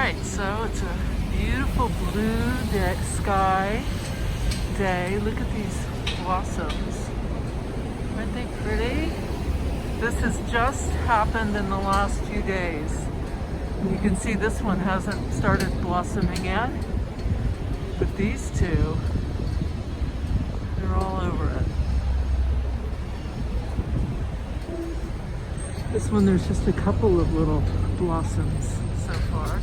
Alright, so it's a beautiful blue sky day. Look at these blossoms. Aren't they pretty? This has just happened in the last few days. You can see this one hasn't started blossoming yet, but these two, they're all over it. This one, there's just a couple of little blossoms so far.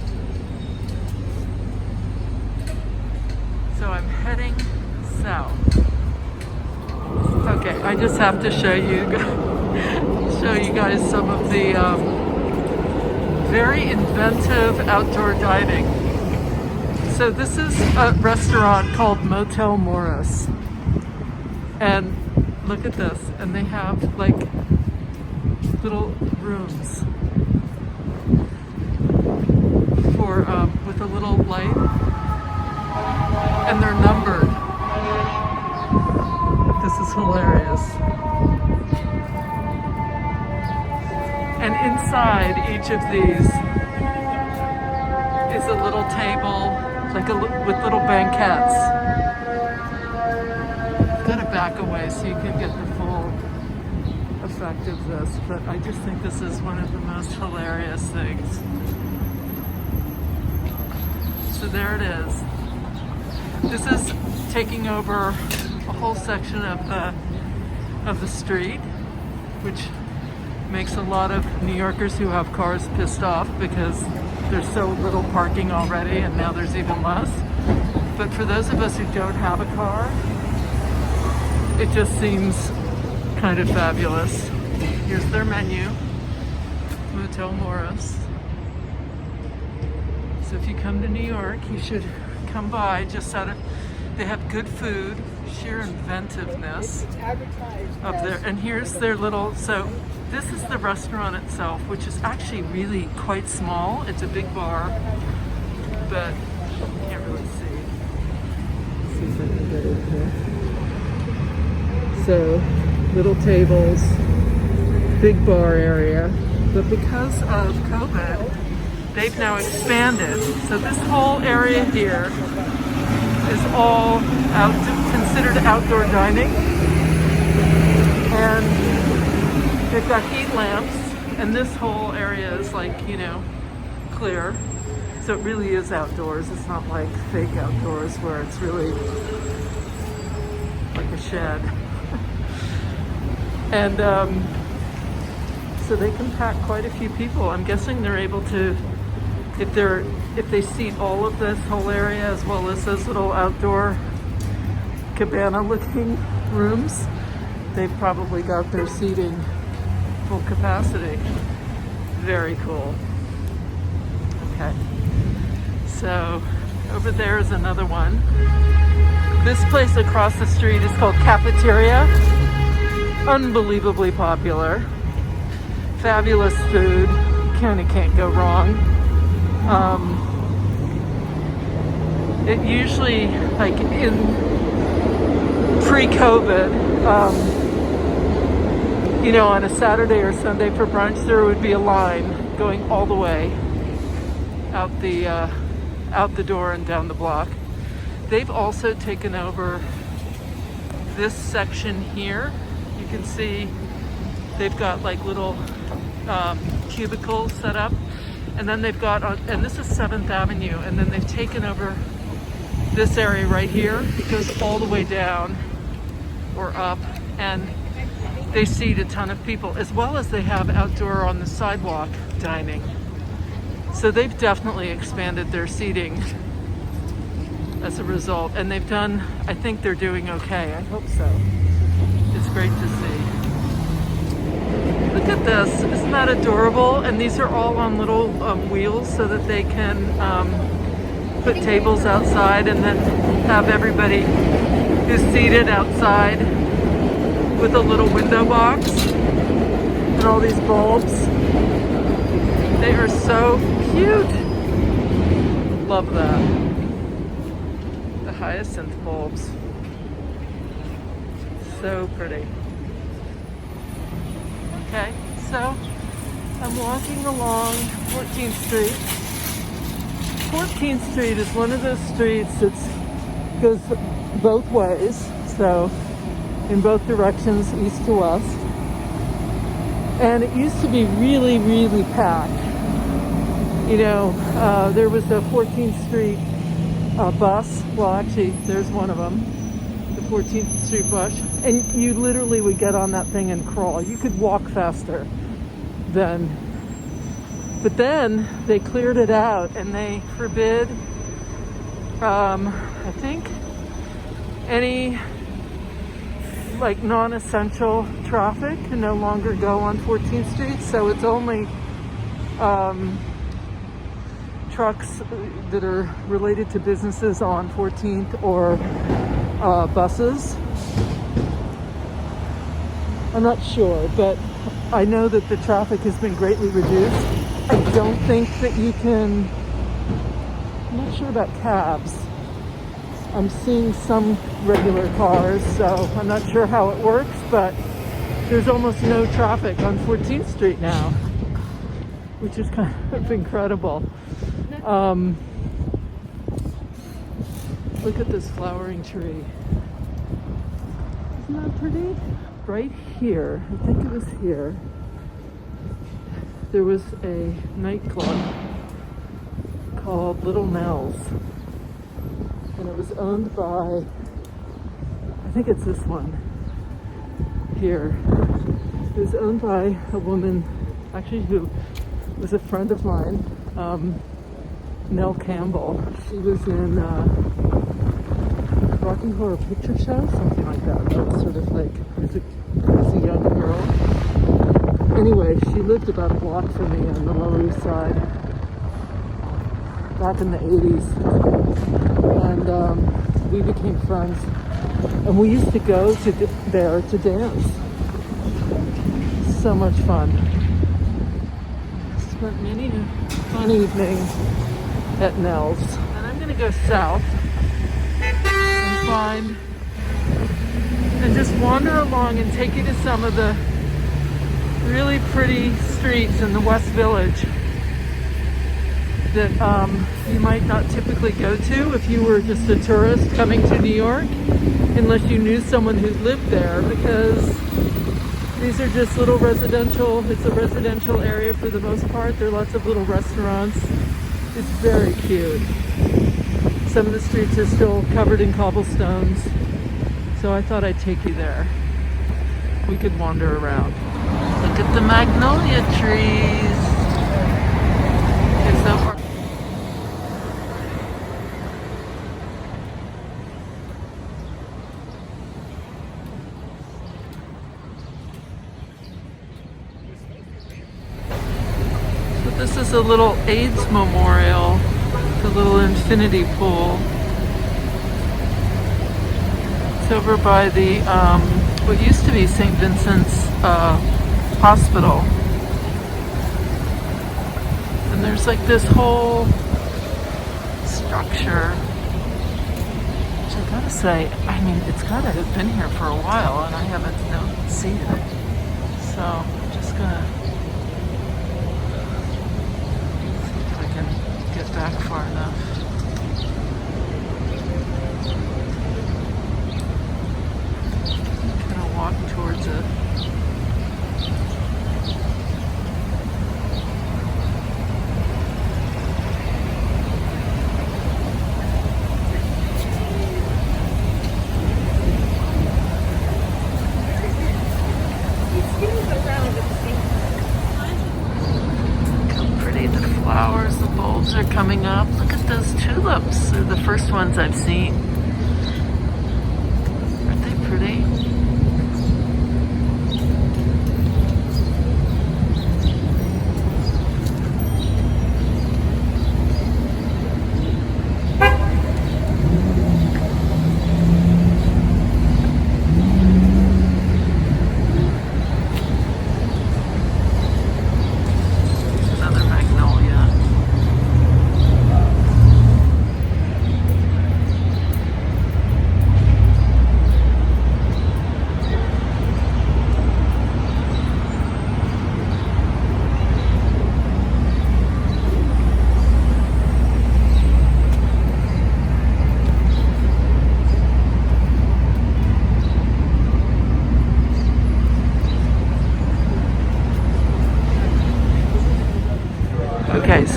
So I'm heading south. Okay, I just have to show you guys some of the very inventive outdoor dining. So this is a restaurant called Motel Morris. And look at this. And they have like little rooms for with a little light. And they're numbered. This is hilarious. And inside each of these is a little table, like with little banquettes. I've got to back away so you can get the full effect of this, but I just think this is one of the most hilarious things. So there it is. This is taking over a whole section of the street, which makes a lot of New Yorkers who have cars pissed off because there's so little parking already and now there's even less. But for those of us who don't have a car, it just seems kind of fabulous. Here's their menu, Motel Morris. So if you come to New York, you should come by they have good food, sheer inventiveness of their, and here's their little, so this is the restaurant itself, which is actually really quite small. It's a big bar, but you can't really see. See if I can get in here. So, little tables, big bar area, but because of COVID, they've now expanded. So this whole area here is all considered outdoor dining. And they've got heat lamps, and this whole area is like, clear. So it really is outdoors. It's not like fake outdoors where it's really like a shed. And so they can pack quite a few people. I'm guessing they're able to, if they seat all of this whole area as well as those little outdoor cabana-looking rooms, they've probably got their seating full capacity. Very cool. Okay. So over there is another one. This place across the street is called Cafeteria. Unbelievably popular. Fabulous food. Can't go wrong. It usually, like in pre-COVID, on a Saturday or Sunday for brunch, there would be a line going all the way out the door and down the block. They've also taken over this section here. You can see they've got like little cubicles set up, and then they've got and this is 7th Avenue, and then they've taken over this area right here. It goes all the way down or up, and they seat a ton of people, as well as they have outdoor on the sidewalk dining. So they've definitely expanded their seating as a result, and they've done, I think they're doing okay. I hope so. It's great to see. Look at this, isn't that adorable? And these are all on little wheels so that they can put tables outside and then have everybody who's seated outside with a little window box and all these bulbs. They are so cute. Love that. The hyacinth bulbs. So pretty. Okay, so I'm walking along 14th Street, 14th Street is one of those streets that goes both ways, so in both directions, east to west. And it used to be really, really packed. You know, there was a 14th Street bus. Well, actually, there's one of them, the 14th Street bus. And you literally would get on that thing and crawl. You could walk faster then. But then they cleared it out and they forbid, I think, any like non-essential traffic can no longer go on 14th Street. So it's only trucks that are related to businesses on 14th or buses. I'm not sure, but I know that the traffic has been greatly reduced. I don't think that you can, I'm not sure about cabs. I'm seeing some regular cars, so I'm not sure how it works, but there's almost no traffic on 14th Street now, which is kind of incredible. Look at this flowering tree. Isn't that pretty? Right here, I think it was here, there was a nightclub called Little Nell's. And it was owned by, I think it's this one here. It was owned by a woman, actually, who was a friend of mine, Nell Campbell. She was in Rocky Horror Picture Show, something like that. That was sort of like, as a young girl. Anyway, she lived about a block from me on the Lower East Side back in the 80s. And we became friends. And we used to go to there to dance. So much fun. Spent many a fun evening at Nell's. And I'm going to go south and find and just wander along and take you to some of the really pretty streets in the West Village that you might not typically go to if you were just a tourist coming to New York, unless you knew someone who lived there, because these are just little residential, it's a residential area for the most part. There are lots of little restaurants. It's very cute. Some of the streets are still covered in cobblestones, so I thought I'd take you there. We could wander around. Look at the magnolia trees. It's so far. So this is a little AIDS memorial, the little infinity pool. It's over by the what used to be St. Vincent's Hospital. And there's like this whole structure, which I gotta say, I mean, it's gotta have been here for a while and I haven't seen it. So I'm just gonna see if I can get back far enough. Walk towards it. Look how pretty the flowers, the bulbs are coming up. Look at those tulips. They're the first ones I've seen. Aren't they pretty?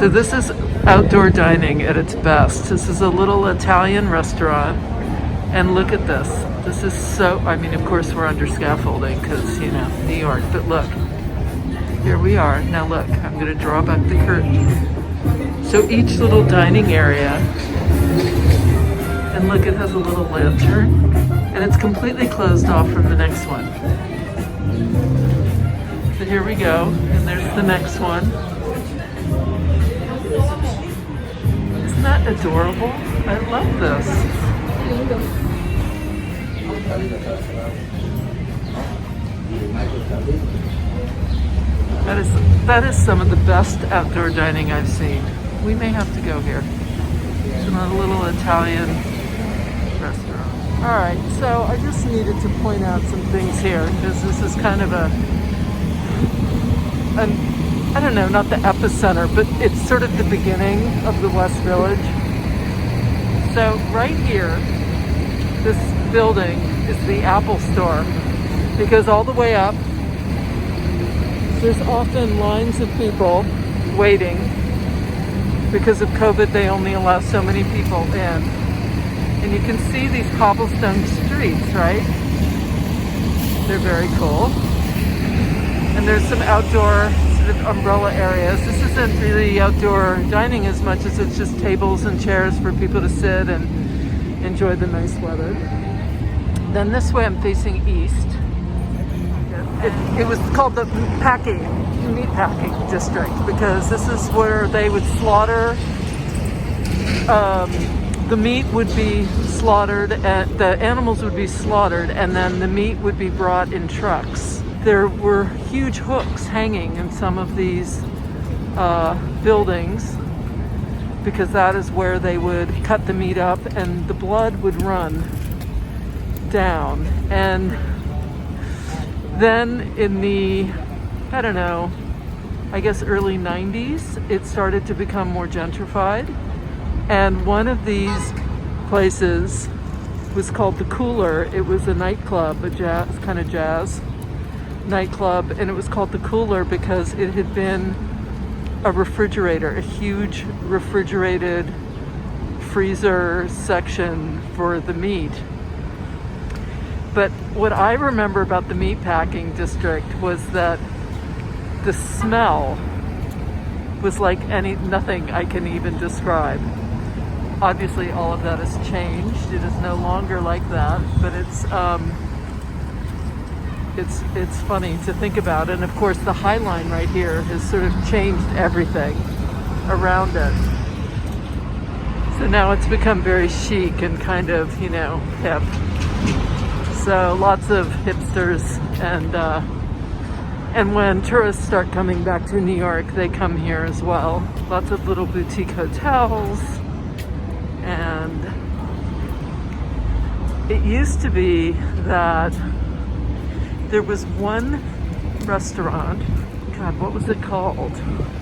So this is outdoor dining at its best. This is a little Italian restaurant. And look at this. This is so, I mean, of course we're under scaffolding because, you know, New York. But look, here we are. Now look, I'm going to draw back the curtain. So each little dining area, and look, it has a little lantern. And it's completely closed off from the next one. So here we go, and there's the next one. Isn't that adorable? I love this. That is some of the best outdoor dining I've seen. We may have to go here. It's a little Italian restaurant. All right, so I just needed to point out some things here because this is kind of I don't know, not the epicenter, but it's sort of the beginning of the West Village. So right here, this building is the Apple store. It goes all the way up. There's often lines of people waiting. Because of COVID, they only allow so many people in. And you can see these cobblestone streets, right? They're very cool. And there's some outdoor sort of umbrella areas. This isn't really outdoor dining as much as it's just tables and chairs for people to sit and enjoy the nice weather. Then this way I'm facing east. It was called the Meatpacking District because this is where they would slaughter. The meat would be slaughtered, and the animals would be slaughtered, and then the meat would be brought in trucks. There were huge hooks hanging in some of these buildings because that is where they would cut the meat up and the blood would run down. And then in the, I don't know, I guess early 90s, it started to become more gentrified. And one of these places was called The Cooler. It was a nightclub, a jazz nightclub, and it was called The Cooler because it had been a refrigerator, a huge refrigerated freezer section for the meat. But what I remember about the Meatpacking District was that the smell was like nothing I can even describe. Obviously, all of that has changed. It is no longer like that, but it's funny to think about. And of course, the High Line right here has sort of changed everything around it. So now it's become very chic and kind of, you know, hip. So lots of hipsters, and when tourists start coming back to New York, they come here as well. Lots of little boutique hotels, and it used to be that there was one restaurant. God, what was it called?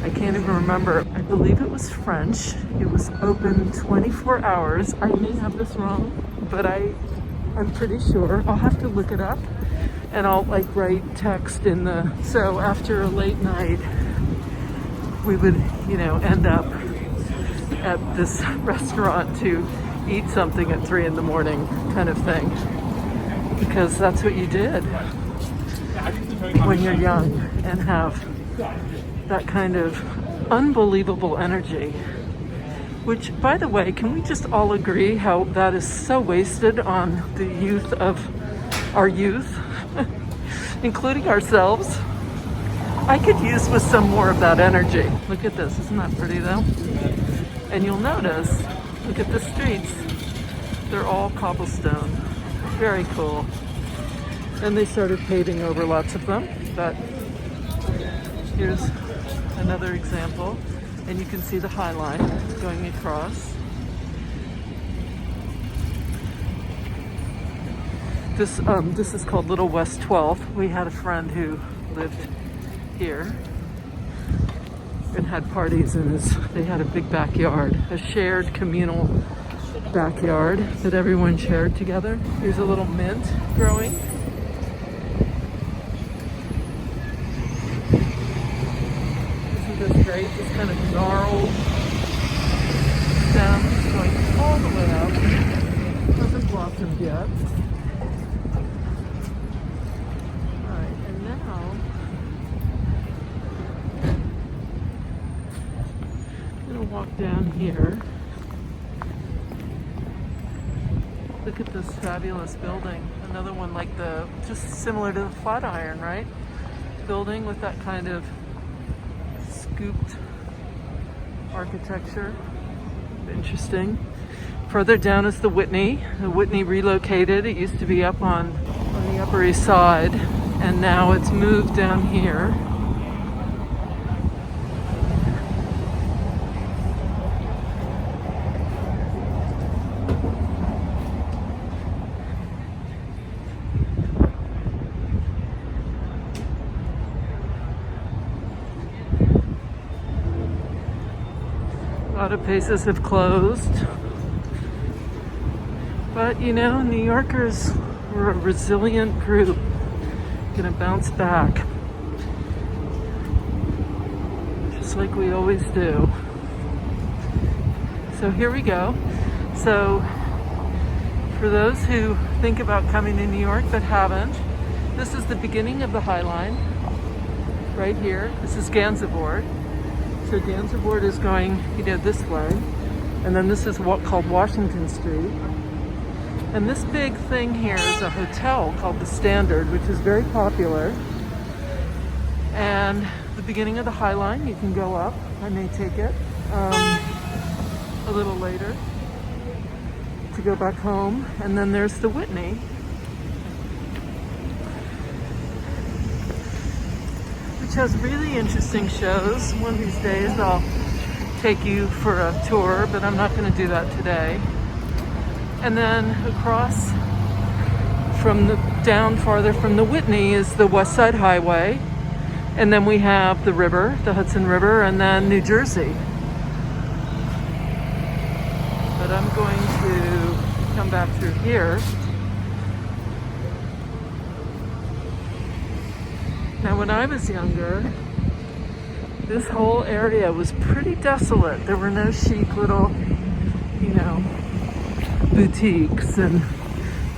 I can't even remember. I believe it was French. It was open 24 hours. I may have this wrong, but I'm pretty sure. I'll have to look it up and I'll like write text in the, so after a late night, we would, you know, end up at this restaurant to eat something at 3 a.m. kind of thing. Because that's what you did when you're young and have that kind of unbelievable energy. Which, by the way, can we just all agree how that is so wasted on the youth of our youth, including ourselves? I could use with some more of that energy. Look at this, isn't that pretty though? And you'll notice, look at the streets. They're all cobblestone. Very cool. And they started paving over lots of them, but here's another example. And you can see the High Line going across. This is called Little West 12th. We had a friend who lived here and had parties in they had a big backyard, a shared communal backyard that everyone shared together. Here's a little mint growing. Isn't this great? This kind of gnarled stem going all the way up. Hasn't blossomed yet. Alright, and now I'm going to walk down here. Look at this fabulous building. Another one like just similar to the Flatiron, right? Building with that kind of scooped architecture. Interesting. Further down is the Whitney. The Whitney relocated. It used to be up on the Upper East Side, and now it's moved down here. A lot of places have closed. But you know, New Yorkers were a resilient group, gonna bounce back. Just like we always do. So here we go. So for those who think about coming to New York but haven't, this is the beginning of the High Line, right here. This is Gansevoort. So Gansevoort is going, you know, this way. And then this is what called Washington Street. And this big thing here is a hotel called the Standard, which is very popular. And the beginning of the High Line, you can go up. I may take it a little later to go back home. And then there's the Whitney. Which has really interesting shows. One of these days I'll take you for a tour, but I'm not going to do that today. And then across down farther from the Whitney is the West Side Highway. And then we have the river, the Hudson River, and then New Jersey. But I'm going to come back through here. Now, when I was younger, this whole area was pretty desolate. There were no chic little, you know, boutiques, and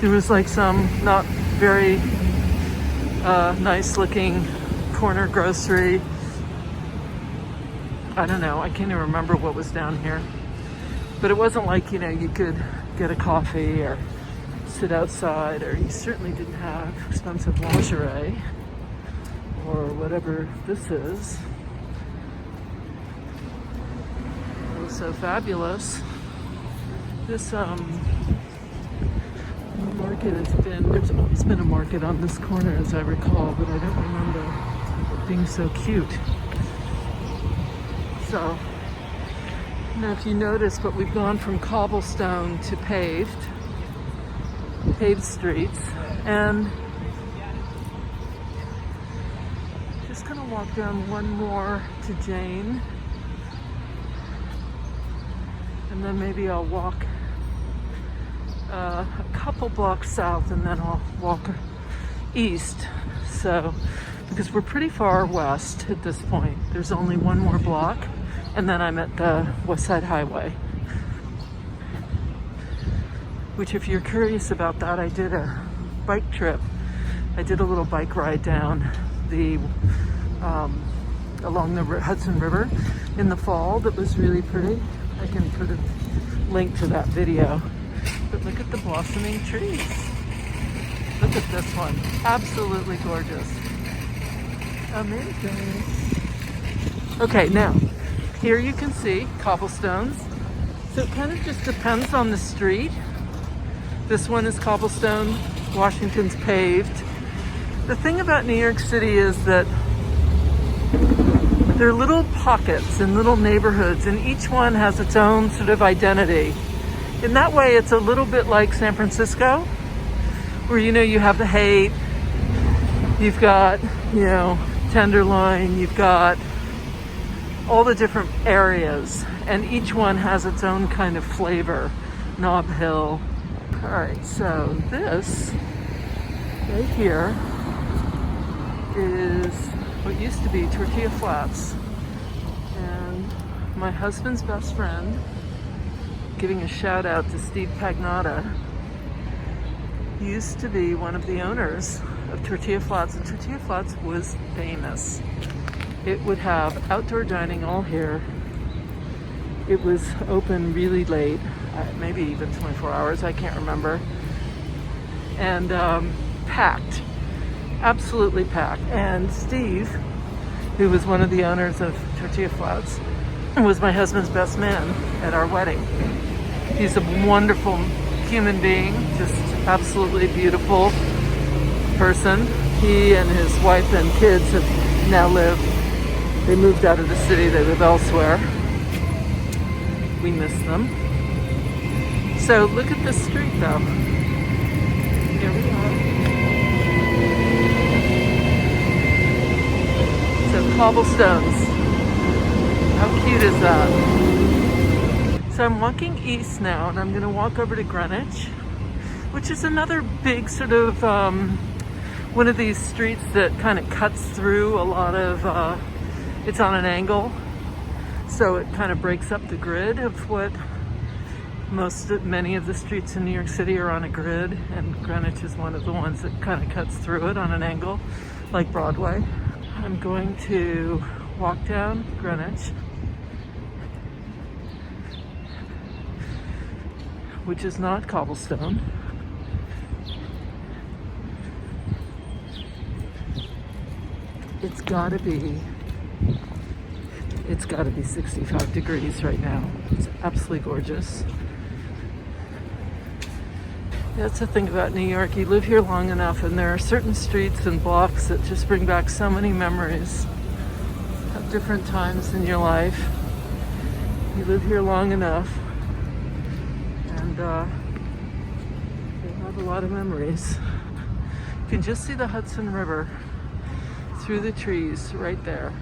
there was like some not very nice looking corner grocery. I don't know, I can't even remember what was down here. But it wasn't like, you know, you could get a coffee or sit outside, or you certainly didn't have expensive lingerie or whatever this is. It was so fabulous. This market there's always been a market on this corner as I recall, but I don't remember it being so cute. So, now if you notice, but we've gone from cobblestone to paved streets, and just gonna walk down one more to Jane, and then maybe I'll walk a couple blocks south, and then I'll walk east. So, because we're pretty far west at this point, there's only one more block, and then I'm at the West Side Highway. Which, if you're curious about that, I did a bike trip. I did a little bike ride down along the Hudson River in the fall. That was really pretty. I can put a link to that video. But look at the blossoming trees. Look at this one. Absolutely gorgeous. Amazing. Okay, now, here you can see cobblestones. So it kind of just depends on the street. This one is cobblestone, Washington's paved. The thing about New York City is that there are little pockets and little neighborhoods, and each one has its own sort of identity. In that way, it's a little bit like San Francisco, where, you know, you have the Haight, you've got, you know, Tenderloin, you've got all the different areas, and each one has its own kind of flavor. Nob Hill. All right, so this right here is what used to be Tortilla Flats, and my husband's best friend, giving a shout out to Steve Pagnotta, used to be one of the owners of Tortilla Flats, and Tortilla Flats was famous. It would have outdoor dining all here. It was open really late, maybe even 24 hours, I can't remember. And packed, absolutely packed. And Steve, who was one of the owners of Tortilla Flats, was my husband's best man at our wedding. He's a wonderful human being, just absolutely beautiful person. He and his wife and kids have now they moved out of the city, they live elsewhere. We miss them. So look at this street though. Here we are. So cobblestones. How cute is that? So I'm walking east now, and I'm going to walk over to Greenwich, which is another big sort of one of these streets that kind of cuts through a lot of, it's on an angle, so it kind of breaks up the grid of what many of the streets in New York City are on a grid, and Greenwich is one of the ones that kind of cuts through it on an angle, like Broadway. I'm going to walk down Greenwich, which is not cobblestone. It's gotta be 65 degrees right now. It's absolutely gorgeous. That's the thing about New York. You live here long enough, and there are certain streets and blocks that just bring back so many memories of different times in your life. You live here long enough, and you have a lot of memories. You can just see the Hudson River through the trees right there.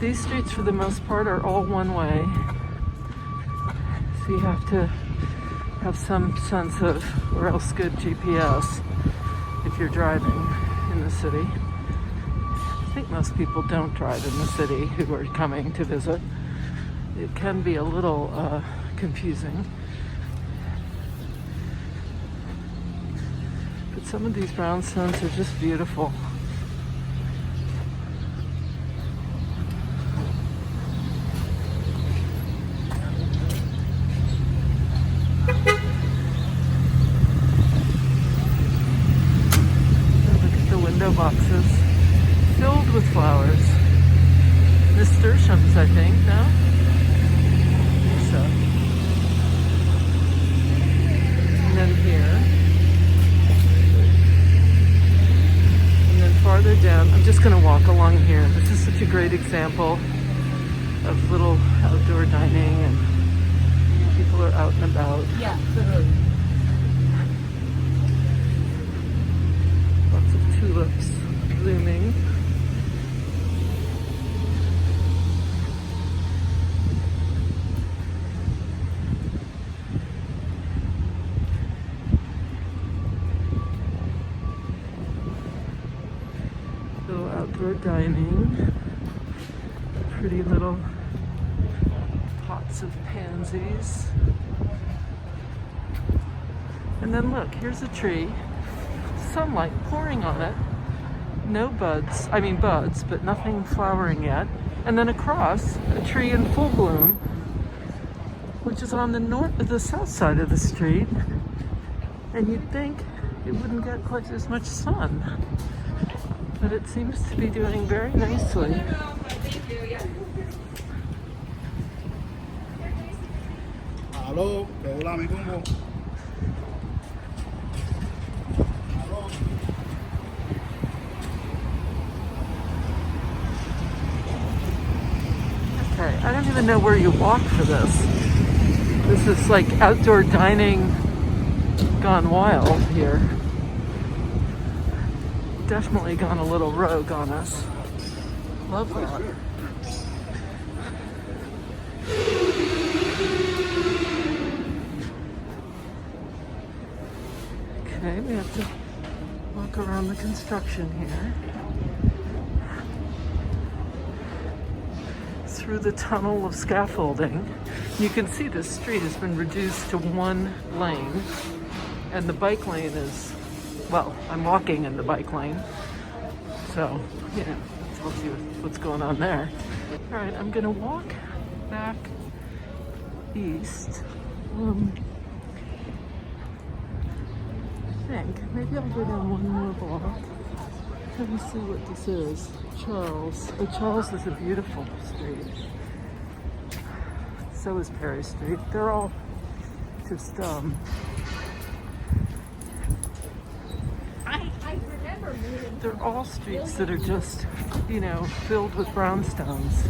These streets, for the most part, are all one way. So you have to have some sense of, or else good GPS if you're driving in the city. I think most people don't drive in the city who are coming to visit. It can be a little confusing. But some of these brownstones are just beautiful. Boxes filled with flowers. Nasturtiums, I think, no? I think so. And then here. And then farther down, I'm just going to walk along here. This is such a great example of little outdoor dining, and people are out and about. Yeah. Tulips blooming. Little outdoor dining. Pretty little pots of pansies. And then look, here's a tree. Sunlight pouring on it. No buds, but nothing flowering yet. And then across, a tree in full bloom, which is on the south side of the street. And you'd think it wouldn't get quite as much sun, but it seems to be doing very nicely. Hello, I don't even know where you walk for this. This is like outdoor dining gone wild here. Definitely gone a little rogue on us. Love that. Okay, we have to walk around the construction here. through the tunnel of scaffolding. You can see this street has been reduced to one lane, and the bike lane is, well, I'm walking in the bike lane, so, you know, it tells you what's going on there. All right, I'm gonna walk back east. I think maybe I'll go down one more block. Let me see what this is. Charles. Oh, Charles is a beautiful street. So is Perry Street. They're all just they're all streets that are just, you know, filled with brownstones.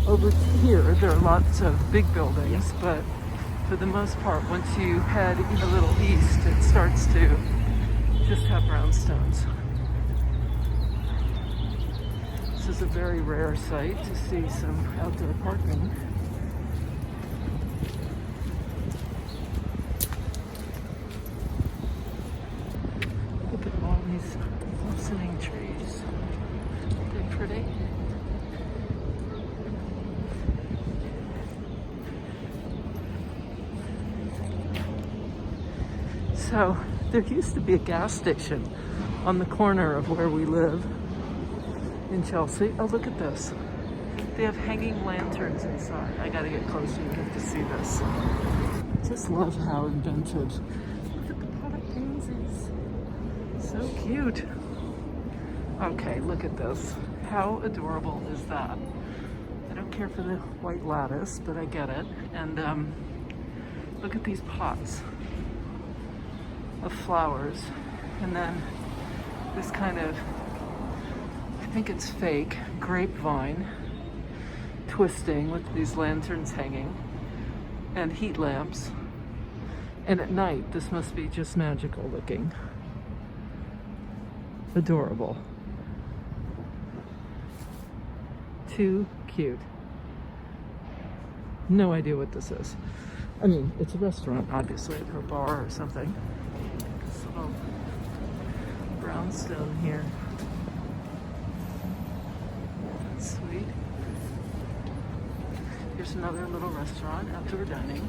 Over here, there are lots of big buildings, but for the most part, once you head a little east, it starts to just have brownstones. This is a very rare sight to see some outdoor parking. Look at all these blossoming trees. They're pretty. So there used to be a gas station on the corner of where we live in Chelsea. Oh, look at this. They have hanging lanterns inside. I gotta get closer, you have to see this. Just love how inventive. Look at the pot daisies. So cute. Okay, look at this. How adorable is that? I don't care for the white lattice, but I get it. And look at these pots of flowers, and then this kind of, I think it's fake, grapevine twisting with these lanterns hanging and heat lamps. And at night, this must be just magical looking. Adorable. Too cute. No idea what this is. I mean, it's a restaurant, obviously, or a bar or something. This little brownstone here. That's sweet. Here's another little restaurant, outdoor dining.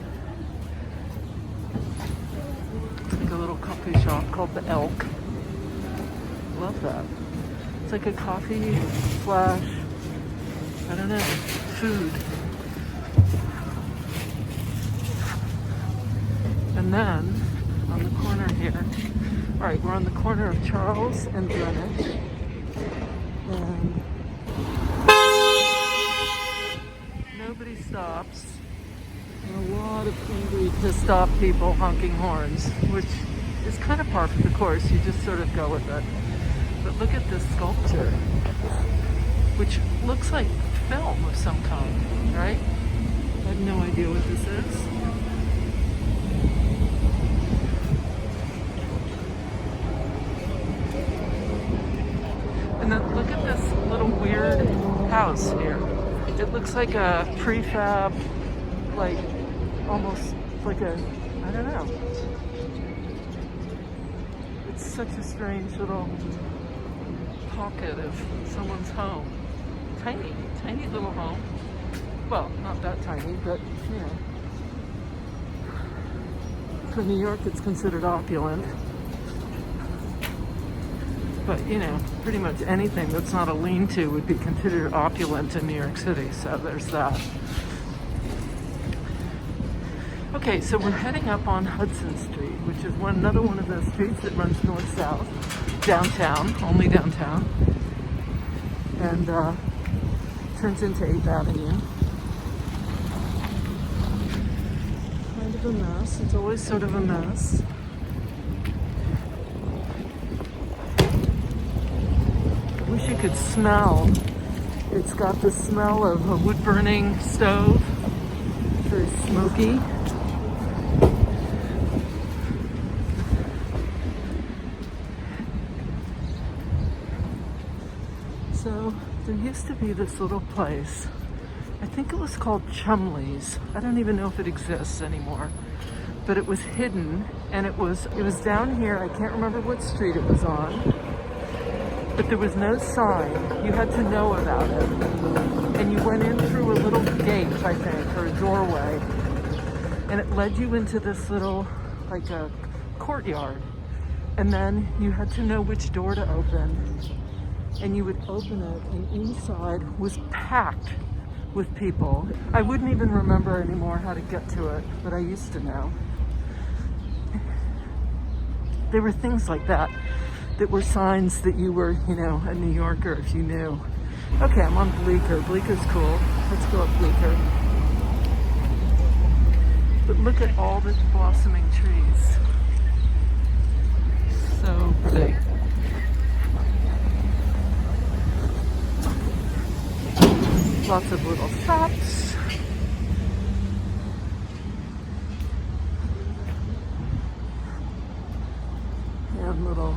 It's like a little coffee shop called the Elk. Love that. It's like a coffee slash, I don't know, food. And then on the corner here, all right, we're on the corner of Charles and Greenwich. And nobody stops. And a lot of angry, pissed off people honking horns, which is kind of par for the course. You just sort of go with it. But look at this sculpture, which looks like film of some kind, right? I have no idea what this is. And then look at this little weird house here. It looks like a prefab, like almost like a, I don't know. It's such a strange little pocket of someone's home. Tiny, tiny little home. Well, not that tiny, but you know. For New York, it's considered opulent. But, you know, pretty much anything that's not a lean-to would be considered opulent in New York City, so there's that. Okay, so we're heading up on Hudson Street, which is another one of those streets that runs north-south, downtown, only downtown, and turns into 8th Avenue. Kind of a mess. It's always sort of a mess. I wish you could smell. It's got the smell of a wood-burning stove. Very smoky. So there used to be this little place. I think it was called Chumley's. I don't even know if it exists anymore. But it was hidden, and it was down here. I can't remember what street it was on. But there was no sign. You had to know about it. and you went in through a little gate, I think, or a doorway, and it led you into this little, like a courtyard. And then you had to know which door to open, and you would open it, and inside was packed with people. I wouldn't even remember anymore how to get to it, but I used to know. There were things like that that were signs that you were, you know, a New Yorker if you knew. Okay, I'm on Bleecker. Bleeker's cool. Let's go up Bleecker. But look at all the blossoming trees. So pretty. Lots of little shops. And little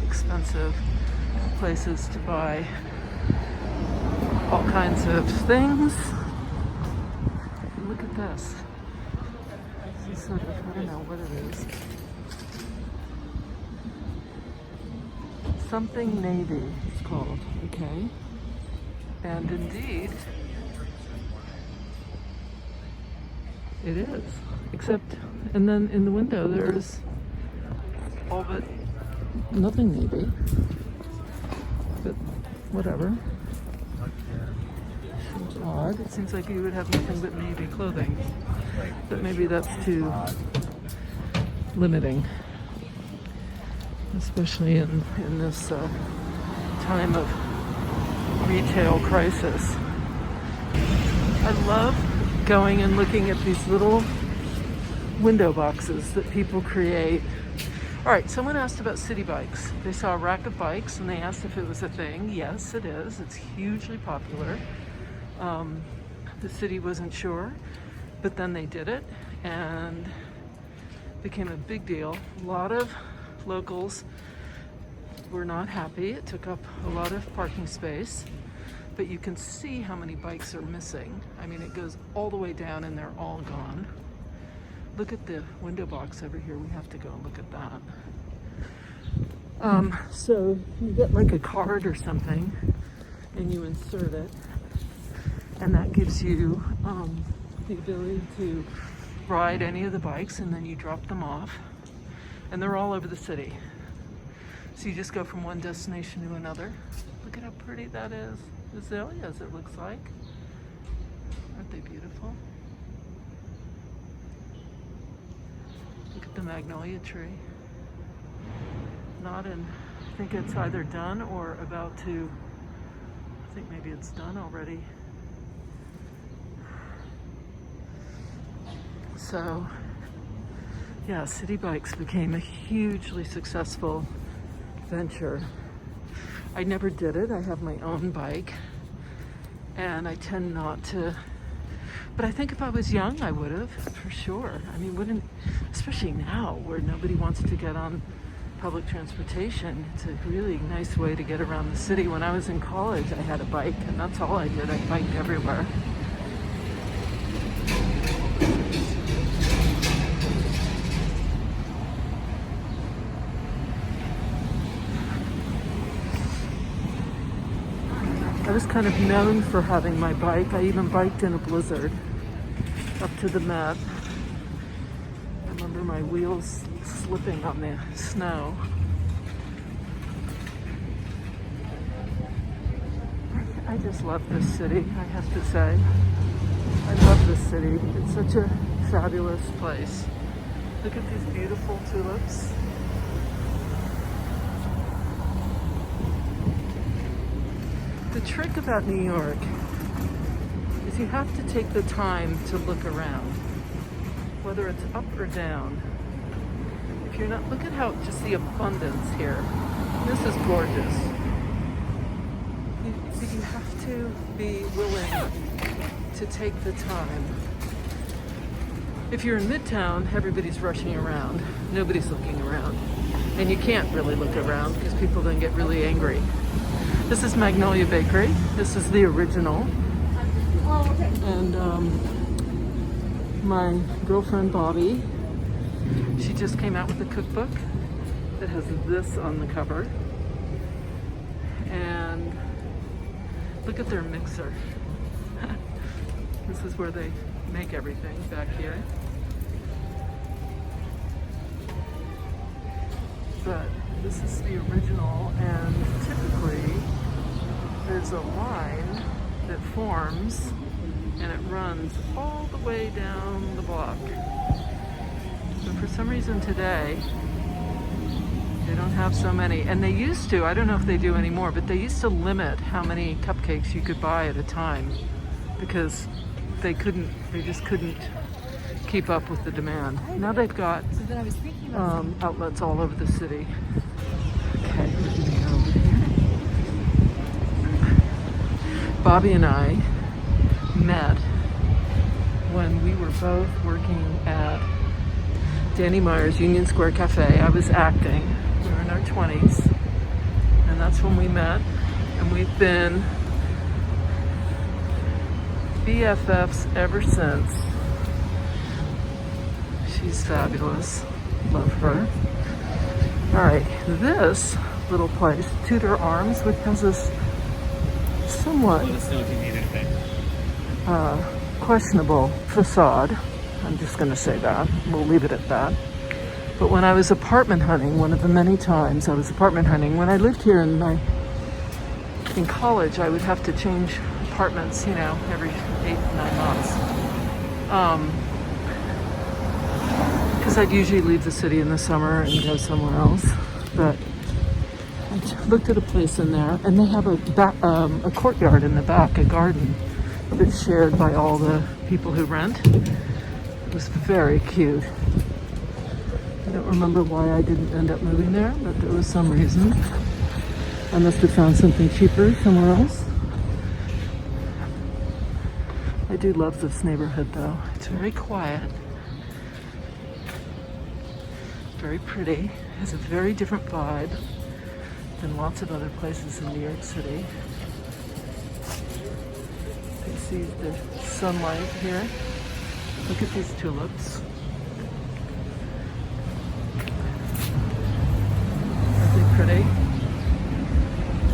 expensive places to buy all kinds of things. Look at this. This is sort of, I don't know what it is. Something Navy, it's called, okay? And indeed, it is. Except, and then in the window there's all but nothing Navy. But whatever. Seems odd. It seems like you would have nothing but Navy clothing. But maybe that's too limiting. Especially in this time of retail crisis. I love going and looking at these little window boxes that people create. All right, someone asked about city bikes. They saw a rack of bikes and they asked if it was a thing. Yes, it is. It's hugely popular. The city wasn't sure, but then they did it and it became a big deal. A lot of locals were not happy. It took up a lot of parking space, but you can see how many bikes are missing. I mean, it goes all the way down and they're all gone. Look at the window box over here. We have to go and look at that. So you get like a card or something and you insert it, and that gives you the ability to ride any of the bikes, and then you drop them off, and they're all over the city. So you just go from one destination to another. Look at how pretty that is. Azaleas, it looks like. Aren't they beautiful? Look at the magnolia tree. Not in, I think it's either done or about to, I think maybe it's done already. So, yeah, city bikes became a hugely successful venture. I never did it. I have my own bike and I tend not to, but I think if I was young I would have, for sure. I mean, wouldn't, especially now where nobody wants to get on public transportation. It's a really nice way to get around the city. When I was in college I had a bike and that's all I did. I biked everywhere. I was kind of known for having my bike. I even biked in a blizzard up to the Met. I remember my wheels slipping on the snow. I just love this city, I have to say. I love this city. It's such a fabulous place. Look at these beautiful tulips. The trick about New York is you have to take the time to look around, whether it's up or down. If you're not, look at how just the abundance here. This is gorgeous. You have to be willing to take the time. If you're in Midtown, everybody's rushing around. Nobody's looking around. And you can't really look around because people then get really angry. This is Magnolia Bakery. This is the original. And my girlfriend Bobby, she just came out with a cookbook that has this on the cover. And look at their mixer. This is where they make everything back here. But this is the original, and typically there's a line that forms and it runs all the way down the block. But for some reason today, they don't have so many. And they used to, I don't know if they do anymore, but they used to limit how many cupcakes you could buy at a time because they just couldn't keep up with the demand. Now they've got outlets all over the city. Okay, we're getting over here. Bobby and I met when we were both working at Danny Meyer's Union Square Cafe. I was acting. We were in our 20s, and that's when we met, and we've been BFFs ever since. She's fabulous. Love her. All right, this little place, Tudor Arms, which has this somewhat questionable facade. I'm just going to say that. We'll leave it at that. But when I was apartment hunting, one of the many times I was apartment hunting, when I lived here in college, I would have to change apartments, every 8-9 months. Because I'd usually leave the city in the summer and go somewhere else. But I looked at a place in there, and they have a courtyard in the back, a garden that's shared by all the people who rent. It was very cute. I don't remember why I didn't end up moving there, but there was some reason. I must have found something cheaper somewhere else. I do love this neighborhood though. It's very quiet. Very pretty. It has a very different vibe than lots of other places in New York City. You can see the sunlight here. Look at these tulips. Aren't they pretty?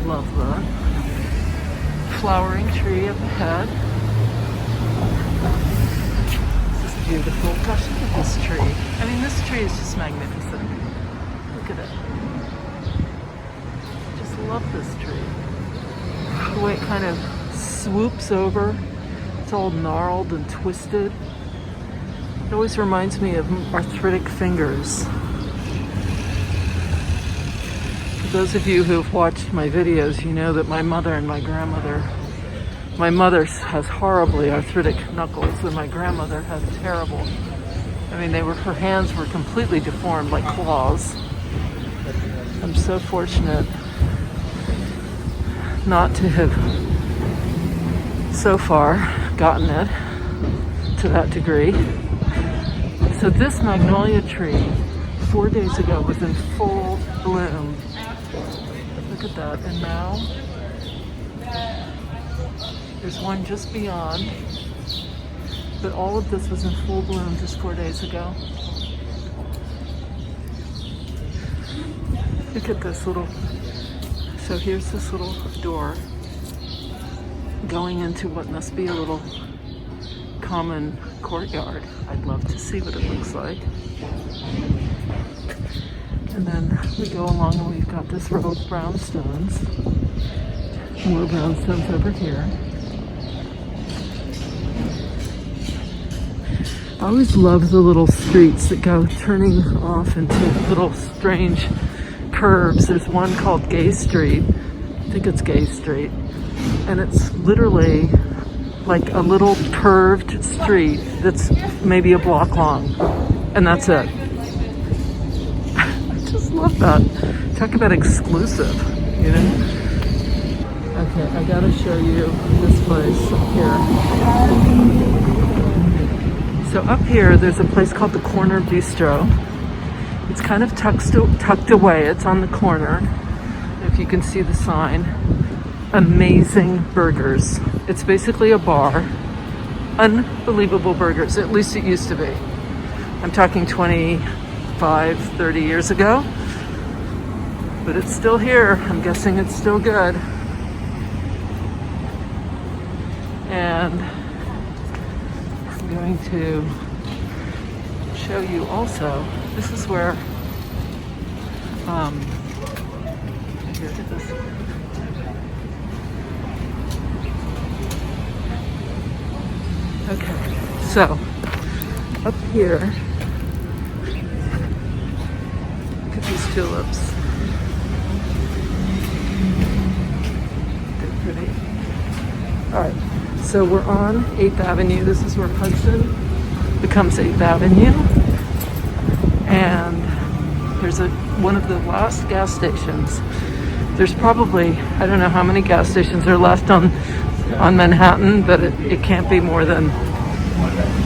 Love that. Flowering tree up ahead. This is beautiful. Gosh, look at this tree. I mean, this tree is just magnificent. Look at it. I just love this tree. The way it kind of swoops over. It's all gnarled and twisted. It always reminds me of arthritic fingers. For those of you who have watched my videos, you know that my mother and my grandmother, my mother has horribly arthritic knuckles and my grandmother had terrible. I mean, her hands were completely deformed like claws. I'm so fortunate not to have so far gotten it to that degree. So this magnolia tree 4 days ago was in full bloom. Look at that. And now there's one just beyond. But all of this was in full bloom just 4 days ago. Look at this little, so here's this little door going into what must be a little common courtyard. I'd love to see what it looks like. And then we go along and we've got this row of brownstones. More brownstones over here. I always love the little streets that go turning off into little strange curves. There's one called Gay Street. I think it's Gay Street. And it's literally like a little curved street that's maybe a block long. And that's it. I just love that. Talk about exclusive, you know? Okay, I gotta show you this place here. So up here, there's a place called the Corner Bistro. It's kind of tucked away. It's on the corner. If you can see the sign. Amazing burgers. It's basically a bar. Unbelievable burgers. At least it used to be. I'm talking 25, 30 years ago. But it's still here. I'm guessing it's still good. And going to show you also, this is where, here, look at this. Okay, so up here, look at these tulips. They're pretty. All right, so we're on 8th Avenue. This is where Hudson becomes 8th Avenue. And there's one of the last gas stations. There's probably, I don't know how many gas stations are left on Manhattan, but it can't be more than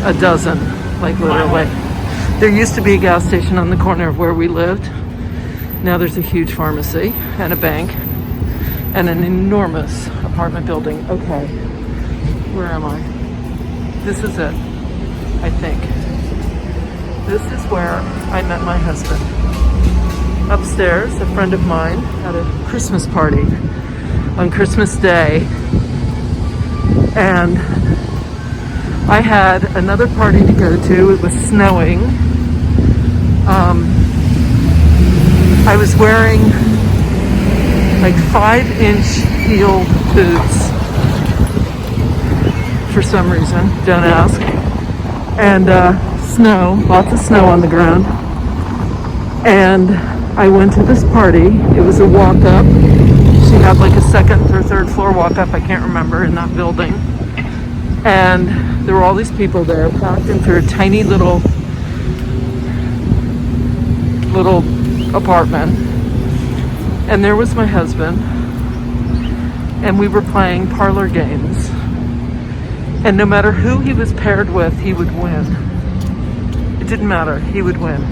a dozen, like literally. There used to be a gas station on the corner of where we lived. Now there's a huge pharmacy and a bank and an enormous apartment building. Okay, where am I? This is it, I think. This is where I met my husband. Upstairs, a friend of mine had a Christmas party on Christmas Day. And I had another party to go to. It was snowing. I was wearing like 5-inch heel boots for some reason, don't ask. And snow, lots of snow on the ground. And I went to this party. It was a walk-up. She had like a second or third floor walk-up, I can't remember, in that building. And there were all these people there packed into a tiny little apartment. And there was my husband. And we were playing parlor games. And no matter who he was paired with, he would win. It didn't matter, he would win.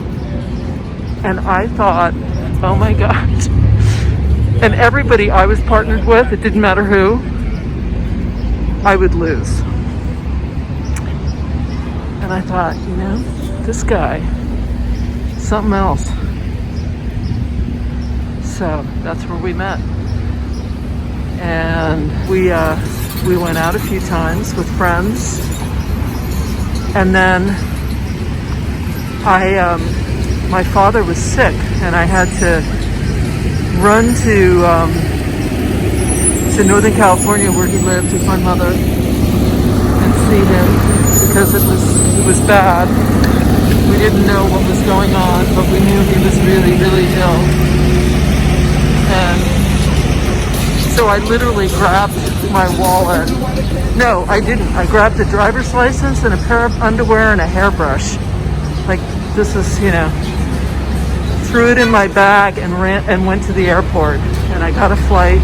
And I thought, oh my God. And everybody I was partnered with, it didn't matter who, I would lose. And I thought, you know, this guy, something else. So that's where we met. And we went out a few times with friends. And then my father was sick, and I had to run to Northern California where he lived with my mother and see him because it was bad. We didn't know what was going on, but we knew he was really, really ill. And so I literally grabbed my wallet. No, I didn't. I grabbed a driver's license and a pair of underwear and a hairbrush. Like, this is, you know, threw it in my bag and went to the airport. And I got a flight.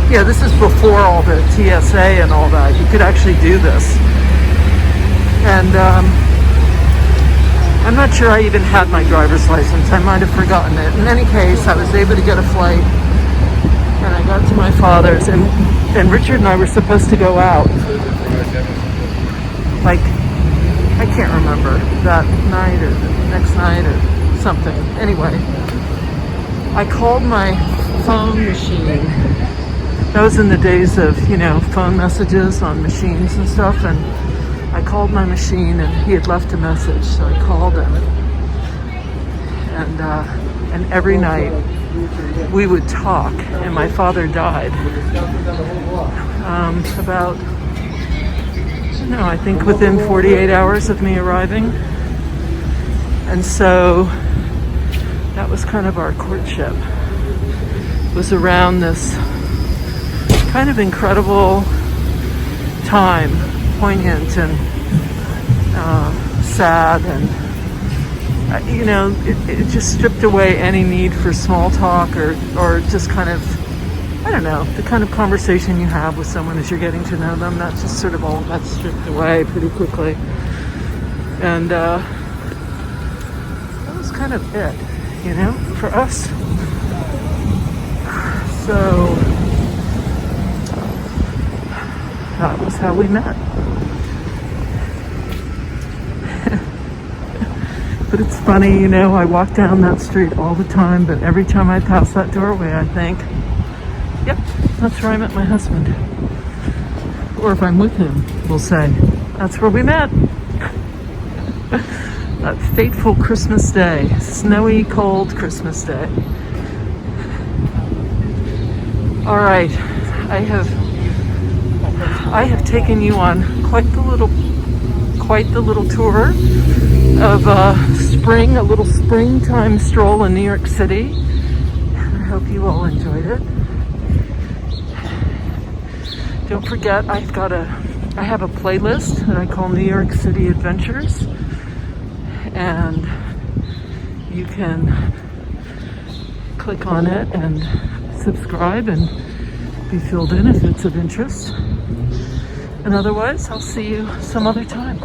Yeah, this is before all the TSA and all that. You could actually do this. And I'm not sure I even had my driver's license. I might have forgotten it. In any case, I was able to get a flight. And I got to my father's. And Richard and I were supposed to go out. Like, I can't remember, that night or the next night or something. Anyway, I called my phone machine. That was in the days of, you know, phone messages on machines and stuff. And I called my machine and he had left a message. So I called him. And every night we would talk. And my father died about, no, I think within 48 hours of me arriving. And so that was kind of our courtship. It was around this kind of incredible time, poignant and sad, and you know, it just stripped away any need for small talk or just kind of, I don't know, the kind of conversation you have with someone as you're getting to know them. That just sort of all got stripped away pretty quickly. And that was kind of it, you know, for us. So that was how we met. But it's funny, you know, I walk down that street all the time, but every time I pass that doorway, I think, yep, that's where I met my husband. Or if I'm with him, we'll say, That's where we met. That fateful Christmas day. Snowy, cold Christmas day. All right, I have taken you on quite the little tour of spring, a little springtime stroll in New York City. I hope you all enjoyed it. Don't forget, I have a playlist that I call New York City Adventures, and you can click on it and subscribe and be filled in if it's of interest. And otherwise, I'll see you some other time.